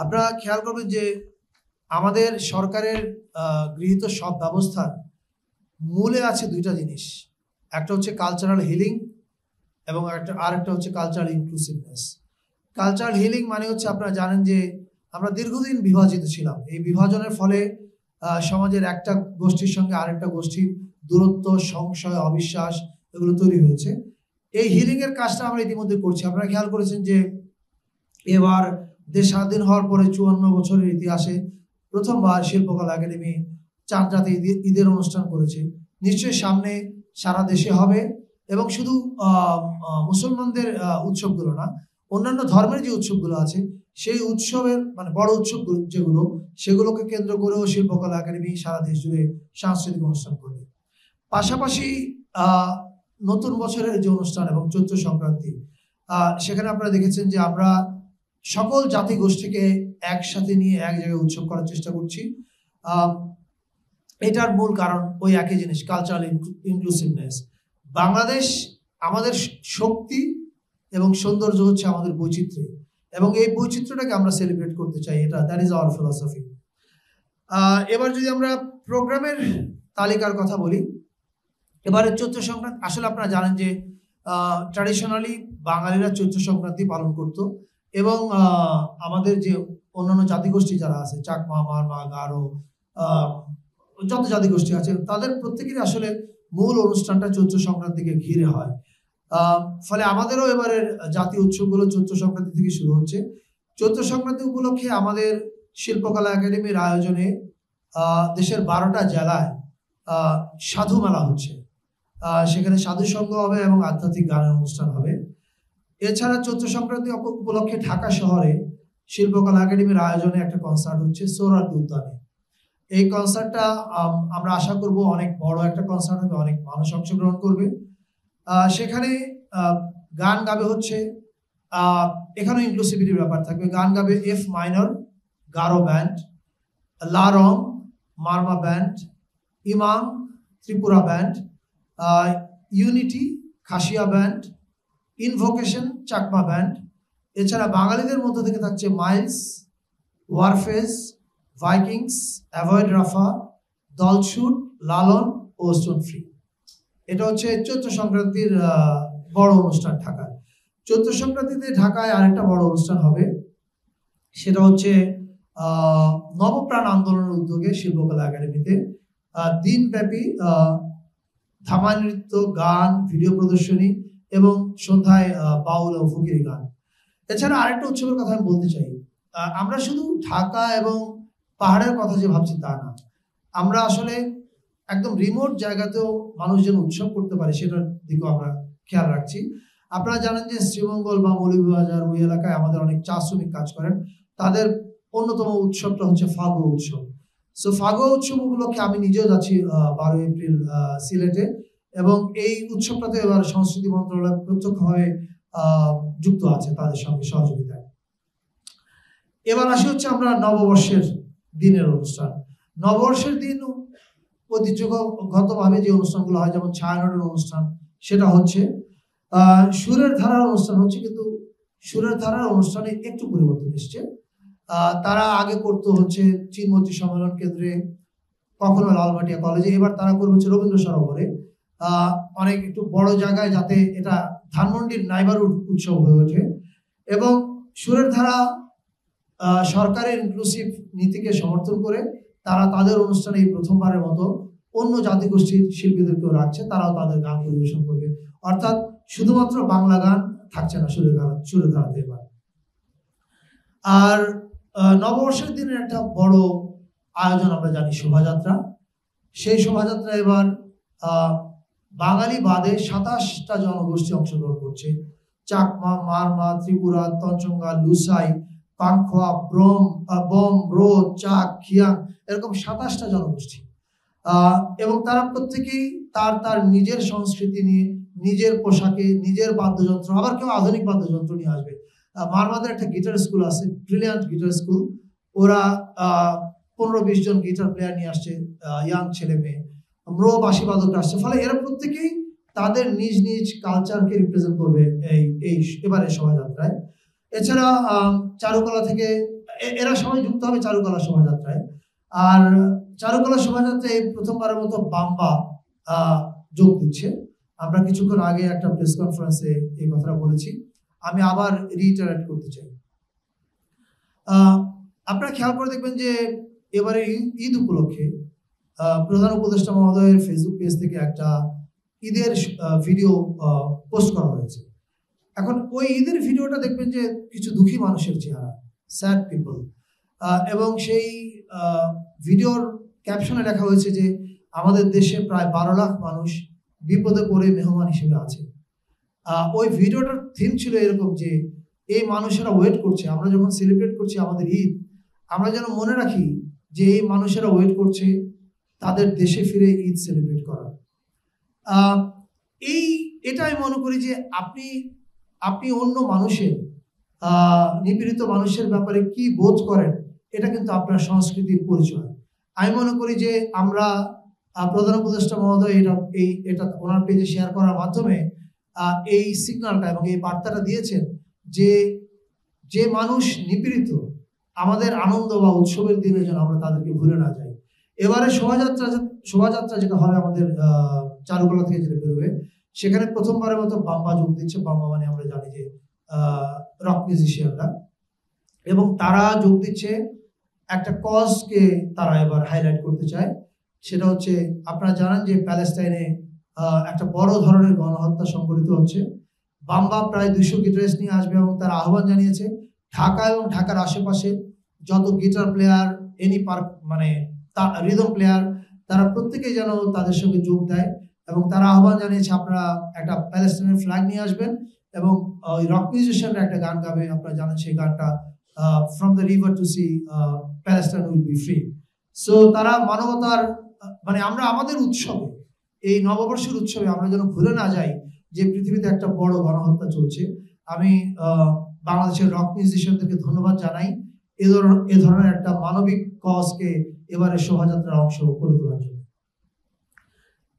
আপনারা খেয়াল করবেন যে আমাদের সরকারের গৃহীত সব ব্যবস্থার মূলে আছে দুইটা জিনিস। একটা হচ্ছে কালচারাল হিলিং এবং আরেকটা হচ্ছে কালচারাল ইনক্লুসিভনেস। কালচারাল হিলিং মানে হচ্ছে আপনারা জানেন যে আমরা দীর্ঘদিন বিভাজিত ছিলাম। এই বিভাজনের ফলে সমাজের একটা গোষ্ঠীর সঙ্গে আরেকটা গোষ্ঠীর দূরত্ব, সংশয়, অবিশ্বাস এগুলো তৈরি হয়েছে। এই হিলিং এর কাজটা আমরা ইতিমধ্যে করছি। আপনারা খেয়াল করেছেন যে এবার দেশ স্বাধীন হওয়ার পরে 54 বছরের ইতিহাসে প্রথমবার শিল্পকলা একাডেমি চাঁদরাতে ঈদের অনুষ্ঠান করেছে। নিশ্চয়ই সামনে সারা দেশে হবে এবং শুধু মুসলমানদের উৎসবগুলো না, অন্যান্য ধর্মের যে উৎসবগুলো আছে সেই উৎসবের মানে বড় উৎসব যেগুলো সেগুলোকে কেন্দ্র করেও শিল্পকলা একাডেমি সারা দেশ জুড়ে সাংস্কৃতিক অনুষ্ঠান করবে। পাশাপাশি নতুন বছরের যে অনুষ্ঠান এবং চৈত্র সংক্রান্তি, সেখানে আপনারা দেখেছেন যে আমরা সকল জাতি গোষ্ঠীকে একসাথে নিয়ে এক জায়গায় উৎসব করার চেষ্টা করছি। এটার মূল কারণ ওই একই জিনিস, কালচারাল ইনক্লুসিভনেস। বাংলাদেশ আমাদের শক্তি এবং সৌন্দর্য হচ্ছে আমাদের বৈচিত্র্য, এবং এই বৈচিত্র্যটাকে আমরা সেলিব্রেট করতে চাই। That is our philosophy. এবার যদি আমরা প্রোগ্রামের তালিকার কথা বলি, এবারে চৈত্র সংক্রান্তি, আসলে আপনারা জানেন যে ট্র্যাডিশনালি বাঙালিরা চৈত্র সংক্রান্তি পালন করত, এবং আমাদের যে অন্যান্য জাতিগোষ্ঠী যারা আছে, চাকমা, মারমা, গারো, যত জাতিগোষ্ঠী আছে তাদের প্রত্যেকেরই আসলে মূল অনুষ্ঠানটা চৈত্র সংক্রান্তিকে ঘিরে হয়। ফলে আমাদেরও এবারের জাতীয় উৎসবগুলো চৈত্র সংক্রান্তি থেকে শুরু হচ্ছে। চৈত্র সংক্রান্তি উপলক্ষে আমাদের শিল্পকলা একাডেমির আয়োজনে দেশের 12টা জেলায় সাধু মেলা হচ্ছে। সেখানে সাধু সঙ্গ হবে এবং আধ্যাত্মিক গানের অনুষ্ঠান হবে। এছাড়া চৈত্র সংক্রান্তি উপলক্ষে ঢাকা শহরে শিল্পকলা একাডেমির আয়োজনে একটা কনসার্ট হচ্ছে সোহরাওয়ার্দী উদ্যানে। এই কনসার্টটা আমরা আশা করব অনেক বড় একটা কনসার্ট হবে, অনেক মানুষ অংশগ্রহণ করবে। সেখানে গান গাবে হচ্ছে, এখানেও ইনক্লুসিভিটির ব্যাপার থাকবে। গান গাবে F minor Garo band, Larong Marma band, Imam Tripura band, unity Khasia band, invocation Chakma band. এছাড়া বাঙালিদের মধ্য থেকে থাকছে Miles, Warfaze, Vikings, Avoid Rafa, Dalchhut, Lalon ও স্টোন ফ্রি। এটা হচ্ছে চৈত্র সংক্রান্তির বড় অনুষ্ঠান ঢাকায়। চৈত্র সংক্রান্তিতে ঢাকায় আরেকটা বড় অনুষ্ঠান হবে, সেটা হচ্ছে নবপ্রাণ আন্দোলনের উদ্যোগে শিল্পকলা একাডেমিতে দিনব্যাপী ধামাই নৃত্য, গান, ভিডিও প্রদর্শনী এবং সন্ধ্যায় বাউল ও ফকিরি গান। এছাড়া আরেকটা উৎসবের কথা আমি বলতে চাই। আমরা শুধু ঢাকা এবং পাহাড়ের কথা যে ভাবছি তা না, আমরা আসলে একদম রিমোট জায়গাতেও মানুষ যেন উৎসব করতে পারে সেটার দিকেও আমরা খেয়াল রাখছি। আপনারা জানেন যে শ্রীমঙ্গল বা মৌলভীবাজার ওই এলাকায় আমাদের অনেক চা শ্রমিক কাজ করেন। তাদের অন্যতম উৎসবটা হচ্ছে ফাগুয়া উৎসব। সো ফাগুয়া উৎসব উপলক্ষে আমি নিজেও যাচ্ছি 12 এপ্রিল সিলেটে, এবং এই উৎসবটাতে এবার সংস্কৃতি মন্ত্রণালয় প্রত্যক্ষভাবে যুক্ত আছে তাদের সঙ্গে সহযোগিতায়। এবার আসি হচ্ছে আমরা নববর্ষের দিনের অনুষ্ঠান। নববর্ষের দিন ঐতিহ্যগতভাবে যে অনুষ্ঠানগুলো হয়, যেমন ছায়ানটের অনুষ্ঠান, সেটা হচ্ছে সুরের ধারার অনুষ্ঠান হচ্ছে, কিন্তু সুরের ধারার অনুষ্ঠানে একটু পরিবর্তন এসছে। তারা আগে করতো হচ্ছে চিনমতি সম্মেলন কেন্দ্রে, কখনো লালমাটিয়া কলেজে, এবার তারা করবে হচ্ছে রবীন্দ্র সরোবরে, অনেক একটু বড় জায়গায়, যাতে এটা ধানমন্ডির নাইবারহুড উৎসব হয়ে ওঠে। এবং সুরের ধারা সরকারের ইনক্লুসিভ নীতিকে সমর্থন করে তারা তাদের অনুষ্ঠানে এই প্রথমবারের মতো অন্য জাতিগোষ্ঠীর শিল্পীদেরকেও রাখছে, তারাও তাদের গান পরিবেশন করবে। অর্থাৎ শুধুমাত্র বাংলা গান থাকছে না সুরের ধারাতে এবার। আর নববর্ষের দিনের একটা বড় আয়োজন আমরা জানি, শোভাযাত্রা। সেই শোভাযাত্রা এবার বাঙালি বাদে 27টা জনগোষ্ঠী অংশগ্রহণ করছে। চাকমা, মারমা, ত্রিপুরা, তঞ্চঙ্গা, লুসাই, পাংখোয়া, বম, রো, চাক, খিয়াং, এরকম 27টা জনগোষ্ঠী। এবং তারা প্রত্যেকেই তার নিজের সংস্কৃতি নিয়ে, নিজের পোশাকে, নিজের বাদ্যযন্ত্র, আবার কেউ আধুনিক বাদ্যযন্ত্র নিয়ে আসবে। মারমাদের একটা গিটার স্কুল আছে, ব্রিলিয়ান্ট গিটার স্কুল। ওরা 15-20 জন গিটার প্লেয়ার নিয়ে আসছে, ইয়াং ছেলে মেয়ে, রো বাঁশি বাদক আসছে। ফলে এরা প্রত্যেকেই তাদের নিজ নিজ কালচারকে রিপ্রেজেন্ট করবে এই এবারে শোভাযাত্রায়। এছাড়া চারুকলা থেকে এরা সবাই যুক্ত হবে চারুকলা শোভাযাত্রায়। আর চারুকলা শোভাযাত্রায় প্রথমবারের মতো বাম্বা যোগ দিচ্ছে। আমরা কিছুক্ষণ আগে একটা প্রেস কনফারেন্সে এই কথাটা বলেছি, আমি আবার রিইটারেট করতে চাই। আপনারা খেয়াল করে দেখবেন যে এবারে ঈদ উপলক্ষে প্রধান উপদেষ্টা মহোদয়ের ফেসবুক পেজ থেকে একটা ঈদের ভিডিও পোস্ট করা হয়েছে। এখন ওই ঈদের ভিডিওটা দেখবেন যে কিছু দুঃখী মানুষের চেহারা, স্যাড পিপল, এবং সেই ভিডিওর ক্যাপশনে লেখা হয়েছে যে আমাদের দেশে প্রায় 12 লাখ মানুষ বিপদে পড়ে মেহমান হিসেবে আছে। ওই ভিডিওটার থিম ছিল এরকম যে এই মানুষেরা ওয়েট করছে, আমরা যখন সেলিব্রেট করছি আমাদের ঈদ, আমরা যেন মনে রাখি যে এই মানুষেরা ওয়েট করছে তাদের দেশে ফিরে ঈদ সেলিব্রেট করা। এটা আমি মনে করি যে আপনি অন্য মানুষের নিপীড়িত মানুষের ব্যাপারে কি বোধ করেন, এটা কিন্তু আপনার সংস্কৃতির পরিচয়। আমি মনে করি যে আমরা প্রধান উপদেষ্টা মহোদয় এটা ওনার পেজে শেয়ার করার মাধ্যমে এই সিগন্যালটা এবং এই বার্তাটা দিয়েছেন যে মানুষ নিপীড়িত, আমাদের আনন্দ বা উৎসবের দিনে যেন আমরা তাদেরকে ভুলে না যাই। এবারে শোভাযাত্রা যেটা হবে আমাদের চারুকলা থেকে যেটা বেরোবে, সেখানে প্রথমবারের মতো বাম্বা যোগ দিচ্ছে। বাম্বা মানে আমরা জানি যে রক মিউজিশিয়ানরা, এবং তারা যোগ দিচ্ছে একটা কজকে তারা এবার হাইলাইট করতে চায়। সেটা হচ্ছে, আপনারা জানেন যে প্যালেস্টাইনে একটা বড় ধরনের গণহত্যা সংঘটিত হচ্ছে। বাম্বা প্রায় 200 গিটারিস্ট নিয়ে আসবে এবং তারা আহ্বান জানিয়েছে ঢাকা এবং ঢাকার আশেপাশে যত গিটার প্লেয়ার, এনি পার্ক মানে রিদম প্লেয়ার, তারা প্রত্যেকেই যেন তাদের সঙ্গে যোগ দেয়। এবং তারা আহ্বান জানিয়েছে আপনারা একটা প্যালেস্টাইনের ফ্ল্যাগ নিয়ে আসবেন এবং ওই রক মিউজিশিয়ানরা একটা গান গাবে, আপনারা জানেন সেই গানটা from the river to sea Palestine will be free. So তারা মানবতার মানে আমরা আমাদের উৎসবে, এই নববর্ষের উৎসবে আমরা যেন ভুলে না যাই যে পৃথিবীতে একটা বড় গণহত্যা চলছে। আমি বাংলাদেশের রক মিউজিশিয়ানদেরকে ধন্যবাদ জানাই এ ধরনের একটা মানবিক কজকে এবারে শোভাযাত্রার অংশ করে তোলার জন্য।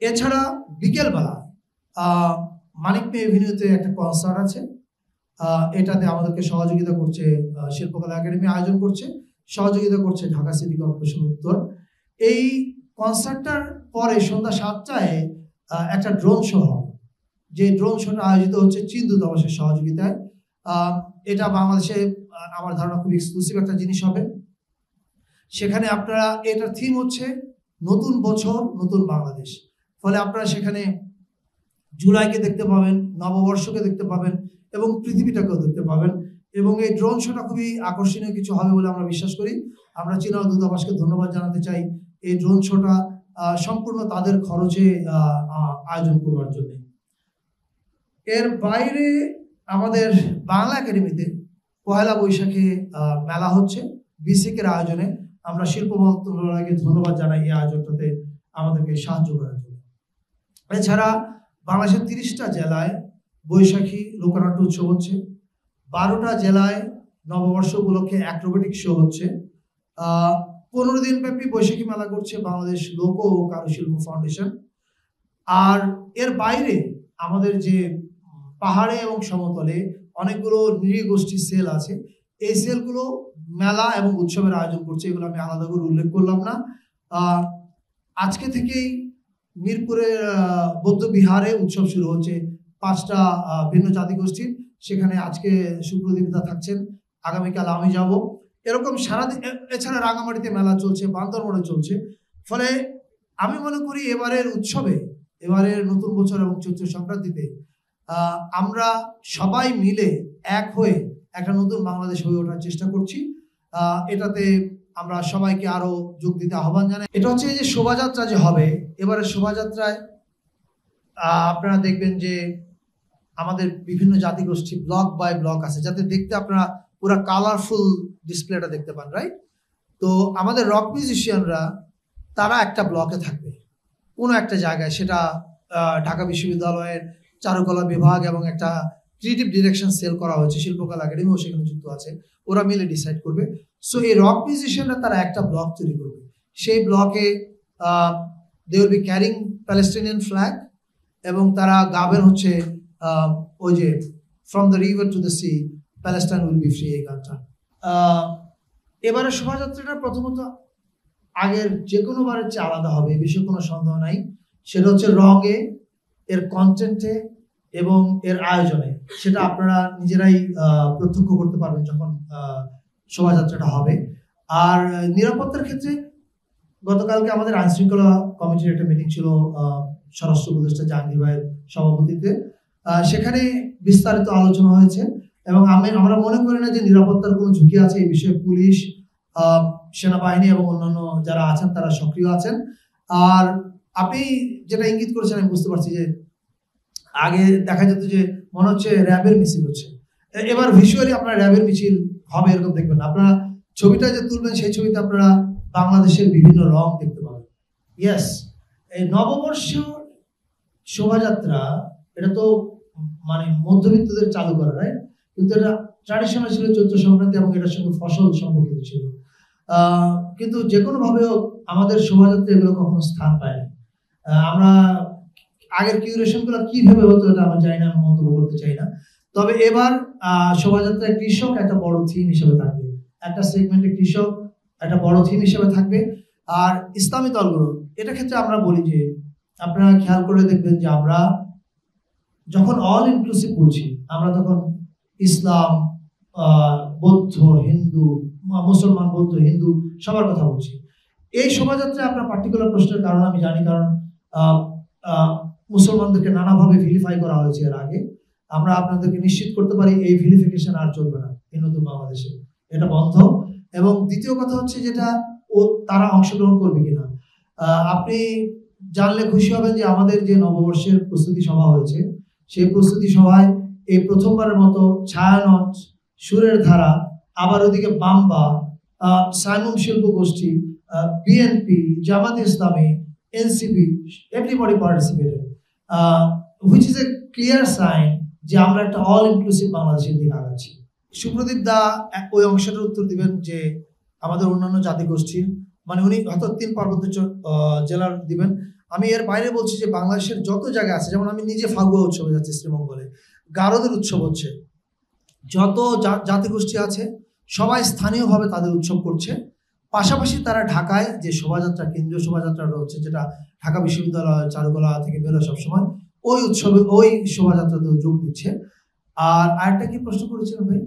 এছাড়া বিকেলবেলা মানিক মে এভিনিউতে একটা কনসার্ট আছে। এটাতে আমাদেরকে সহযোগিতা করছে শিল্পকলা একাডেমি, আয়োজন করছে, সহযোগিতা করছে ঢাকা সিটি কর্পোরেশন উত্তর। এই কনসার্টটার পরে সন্ধ্যা 7টায় একটা ড্রোন শো হবে, যে ড্রোন শোটা আয়োজিত হচ্ছে চীন দূতাবাসের সহযোগিতায়। এটা বাংলাদেশে আমার ধারণা খুব এক্সক্লুসিভ একটা জিনিস হবে। সেখানে আপনারা, এটার থিম হচ্ছে নতুন বছর নতুন বাংলাদেশ। ফলে আপনারা সেখানে জুলাইকে দেখতে পাবেন, নববর্ষকে দেখতে পাবেন এবং পৃথিবীটাকেও দেখতে পাবেন। এবং এই ড্রোন শোটা খুবই আকর্ষণীয় কিছু হবে বলে আমরা বিশ্বাস করি। আমরা চীনা দূতাবাসকে ধন্যবাদ জানাতে চাই এই ড্রোন শোটা সম্পূর্ণ তাদের খরচে আয়োজন করবার জন্য। এর বাইরে আমাদের বাংলা একাডেমিতে পহেলা বৈশাখে মেলা হচ্ছে বিসিকের আয়োজনে। আমরা শিল্প মন্ত্রণালয়কে ধন্যবাদ জানাই এই আয়োজনটাতে আমাদেরকে সাহায্য করার জন্য। এছাড়া বাংলাদেশের 30টা জেলায় বৈশাখী লোকনাট্য উৎসব হচ্ছে, 12টা জেলায় নববর্ষ উপলক্ষে অ্যাক্রোবেটিক শো হচ্ছে। 15 দিন ব্যাপী বৈশাখী মেলা করছে বাংলাদেশ লোক ও কারুশিল্প ফাউন্ডেশন। আর এর বাইরে আমাদের যে পাহাড়ে এবং সমতলে অনেকগুলো নৃগোষ্ঠী সেল আছে, এই সেলগুলো মেলা এবং উৎসবের আয়োজন করছে। এগুলো আমি আলাদা করে উল্লেখ করলাম না। আজকে থেকেই মিরপুরের বৌদ্ধ বিহারে উৎসব শুরু হচ্ছে 5টা ভিন্ন জাতিগোষ্ঠীর। সেখানে আজকে সুপ্রদীপিতা থাকছেন, আগামীকাল আমি যাব। এরকম সারাদিন। এছাড়া রাঙামাটিতে মেলা চলছে, বান্দরবনে চলছে। ফলে আমি মনে করি এবারের উৎসবে, এবারের নতুন বছর এবং চৈত্র সংক্রান্তিতে আমরা সবাই মিলে এক হয়ে একটা নতুন বাংলাদেশ হয়ে ওঠার চেষ্টা করছি। এটাতে আমরা সবাইকে আরো যোগ দিতে আহ্বান জানাই। এটা হচ্ছে যে শোভাযাত্রা যে হবে, এবারে শোভাযাত্রায় আপনারা দেখবেন যে আমাদের বিভিন্ন জাতিগোষ্ঠী ব্লক বাই ব্লক আছে, যাতে দেখতে আপনারা পুরো কালারফুল ডিসপ্লেটা দেখতে পান, রাইট? তো আমাদের রক মিউজিশিয়ানরা তারা একটা ব্লকে থাকবে কোনো একটা জায়গায়, সেটা ঢাকা বিশ্ববিদ্যালয়ের চারুকলা বিভাগ এবং একটা ক্রিয়েটিভ ডিরেকশন সেল করা হয়েছে, শিল্পকলা একাডেমিও সেখানে যুক্ত আছে, ওরা মিলে ডিসাইড করবে। সো এই রক মিউজিশিয়ানরা তারা একটা ব্লক তৈরি করবে, সেই ব্লকে they will be carrying Palestinian flag এবং তারা গাবেন হচ্ছে ওই যে from the river to the sea Palestine will be free, এই গানটা। এবারে শোভাযাত্রাটা প্রথমত আগের যে কোনো বারের চেয়ে আলাদা হবে, এ বিষয়ে কোনো সন্দেহ নাই। সেটা হচ্ছে রঙে, এর কন্টেন্টে এবং এর আয়োজনে। সেটা আপনারা নিজেরাই প্রত্যক্ষ করতে পারবেন যখন শোভাযাত্রাটা হবে। আর নিরাপত্তার ক্ষেত্রে গতকালকে আমাদের আইনশৃঙ্খলা কমিটির একটা মিটিং ছিল স্বরাষ্ট্র উপদেষ্টা জাহাঙ্গীর ভাইয়ের সভাপতিত্বে। সেখানে বিস্তারিত আলোচনা হয়েছে এবং আমরা মনে করি না যে নিরাপত্তার কোনো ঝুঁকি আছে। এই বিষয়ে পুলিশ, সেনাবাহিনী এবং অন্যান্য যারা আছেন তারা সক্রিয় আছেন। আর আপনি যেটা ইঙ্গিত করেছেন আমি বুঝতে পারছি যে আগে দেখা যেত যে মনে হচ্ছে র্যাবের মিছিল হচ্ছে, এবার ভিজুয়ালি আপনারা র্যাবের মিছিল হবে এরকম দেখবেন না। আপনারা ছবিটা যে তুলবেন সেই ছবিতে আপনারা বাংলাদেশের বিভিন্ন রং দেখতে পাবেন। ইয়েস, এই নববর্ষ শোভাযাত্রা এটা তো মানে মধ্যবিত্তদের চালু করা, রাইট? কিন্তু এটা ট্র্যাডিশনাল ছিল চৈত্র সংক্রান্তি এবং এটার সঙ্গে ফসল সম্পর্কিত ছিল। কিন্তু যে কোনো ভাবে আমাদের শোভাযাত্রা এগুলো কখনো স্থান পায়নি। আমরা আগের কিউরেশন গুলো কিভাবে হতো এটা আমরা জানি না, আমি মন্তব্য করতে চাই না। তবে এবার শোভাযাত্রায় কৃষক একটা বড় থিম হিসেবে থাকবে, একটা সেগমেন্টে কৃষক একটা বড় থিম হিসেবে থাকবে। আর ইসলামী দলগুলো এটা ক্ষেত্রে আমরা বলি যে আপনারা খেয়াল করে দেখবেন যে আমরা যখন অল ইনক্লুসিভ বলছি আমরা তখন ইসলাম, বৌদ্ধ, হিন্দু, মুসলমান, বৌদ্ধ, হিন্দু সবার কথা বলছি। এই শোভাযাত্রায় আপনার পার্টিকুলার প্রশ্নের কারণ আমি জানি, কারণ মুসলমানদেরকে নানাভাবে ভিলিফাই করা হয়েছে এর আগে। আমরা আপনাদেরকে নিশ্চিত করতে পারি এই ভিলিফিকেশন আর চলবে না এই নতুন বাংলাদেশে, এটা বন্ধ। এবং দ্বিতীয় কথা হচ্ছে যেটা তারা অংশগ্রহণ করবে কিনা। আপনি জানলে খুশি হবেন যে আমাদের যে নববর্ষের প্রস্তুতি সভা হয়েছে সেই প্রস্তুতি সভায় এই প্রথমবারের মতো ছায়ানট, সুরের ধারা, আবার ওদিকে বাম্বা, সাইমুম শিল্প গোষ্ঠী, BNP, Jamaat Islami, NCP, everybody participated, which is a clear sign যে আমরা একটা অল ইনক্লুসিভ বাংলাদেশের দিকে আগাচ্ছি। সুপ্রদীপ দা ওই অংশটার উত্তর দিবেন যে আমাদের অন্যান্য জাতিগোষ্ঠীর, মানে উনি হয়তো 3 পার্বত্য জেলার দিবেন। আমি এর বাইরে বলছি যে বাংলাদেশের যত জায়গা আছে, যেমন আমি নিজে ফাগুয়া উৎসবে যাচ্ছি শ্রীমঙ্গলে, গারোদের উৎসব হচ্ছে, যত জাতিগোষ্ঠী আছে সবাই স্থানীয়ভাবে তাদের উৎসব করছে। পাশাপাশি তারা ঢাকায় যে শোভাযাত্রা, কেন্দ্রীয় শোভাযাত্রা রয়েছে যেটা ঢাকা বিশ্ববিদ্যালয় চারুকলা থেকে বেরোয় সবসময়, ওই উৎসবে ওই শোভাযাত্রাতেও যোগ দিচ্ছে। আর আরেকটা কি প্রশ্ন করেছিলেন ভাই?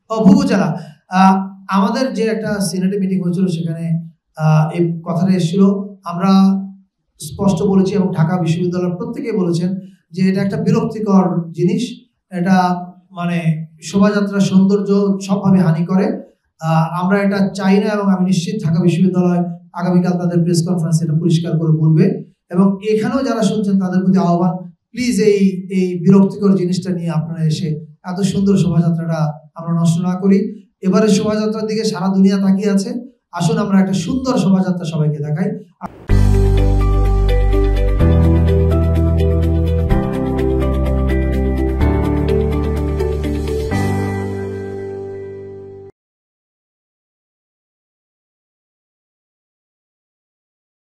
ভুবু জেলা, আমাদের যে একটা সিনেটে মিটিং হয়েছিল সেখানে এই কথাটা এসেছিল। আমরা স্পষ্ট বলেছি এবং ঢাকা বিশ্ববিদ্যালয়ের প্রত্যেকেই বলেছেন যে এটা একটা বিরক্তিকর জিনিস, এটা মানে শোভাযাত্রার সৌন্দর্য সবভাবে হানি করে। আমরা এটা চাই না এবং আমি নিশ্চিত ঢাকা বিশ্ববিদ্যালয় আগামীকাল তাদের প্রেস কনফারেন্সে এটা পরিষ্কার করে বলবে। এবং এখানেও যারা শুনছেন তাদের প্রতি আহ্বান, প্লিজ এই বিরক্তিকর জিনিসটা নিয়ে আপনারা এসে এত সুন্দর শোভাযাত্রাটা আমরা নষ্ট না করি। এবারে শোভাযাত্রার দিকে সারা দুনিয়া তাকিয়ে আছে, আসুন আমরা একটা সুন্দর শোভাযাত্রা সবাইকে দেখাই।